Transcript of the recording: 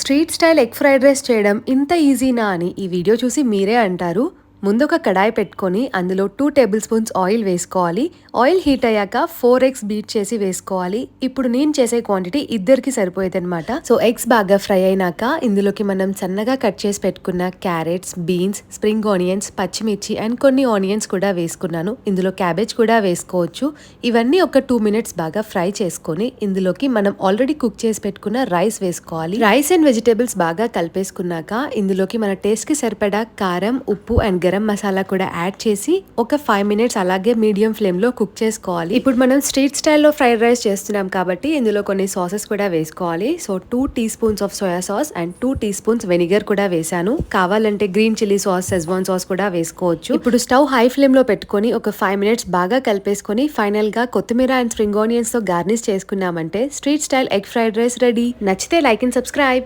Street style egg fried rice చేయడం ఇంత ఈజీనా అని ఈ వీడియో చూసి మీరే అంటారు. ముందు ఒక కడాయి పెట్టుకొని అందులో 2 టేబుల్ స్పూన్స్ ఆయిల్ వేసుకోవాలి. ఆయిల్ హీట్ అయ్యాక 4 ఎగ్స్ బీట్ చేసి వేసుకోవాలి. ఇప్పుడు నేను చేసే క్వాంటిటీ ఇద్దరికి సరిపోయేదన్నమాట. సో ఎగ్స్ బాగా ఫ్రై అయినాక ఇందులోకి మనం సన్నగా కట్ చేసి పెట్టుకున్న క్యారెట్స్, బీన్స్, స్ప్రింగ్ ఆనియన్స్, పచ్చిమిర్చి అండ్ కొన్ని ఆనియన్స్ కూడా వేసుకున్నాను. ఇందులో క్యాబేజ్ కూడా వేసుకోవచ్చు. ఇవన్నీ ఒక 2 మినిట్స్ బాగా ఫ్రై చేసుకొని ఇందులోకి మనం ఆల్రెడీ కుక్ చేసి పెట్టుకున్న రైస్ వేసుకోవాలి. రైస్ అండ్ వెజిటేబుల్స్ బాగా కలిపేసుకున్నాక ఇందులోకి మన టేస్ట్ కి సరిపడా కారం, ఉప్పు అండ్ గరం మసాలా కూడా యాడ్ చేసి ఒక 5 మినిట్స్ అలాగే మీడియం ఫ్లేమ్ లో కుక్ చేసుకోవాలి. ఇప్పుడు మనం స్ట్రీట్ స్టైల్లో ఫ్రైడ్ రైస్ చేస్తున్నాం కాబట్టి ఇందులో కొన్ని సాసెస్ కూడా వేసుకోవాలి. So 2 teaspoons of soya sauce and 2 teaspoons vinegar కూడా వేసాను. కావాలంటే green chilli sauce, Schezwan sauce కూడా వేసుకోవచ్చు. ఇప్పుడు స్టవ్ హై ఫ్లేమ్ లో పెట్టుకొని ఒక 5 మినిట్స్ బాగా కలిపేసుకొని ఫైనల్ గా కొత్తిమీర అండ్ స్ప్రింగ్ ఆనియన్స్ తో గార్నిష్ చేసుకున్నామంటే street style egg fried rice ready. నచ్చితే లైక్ అండ్ సబ్స్క్రైబ్.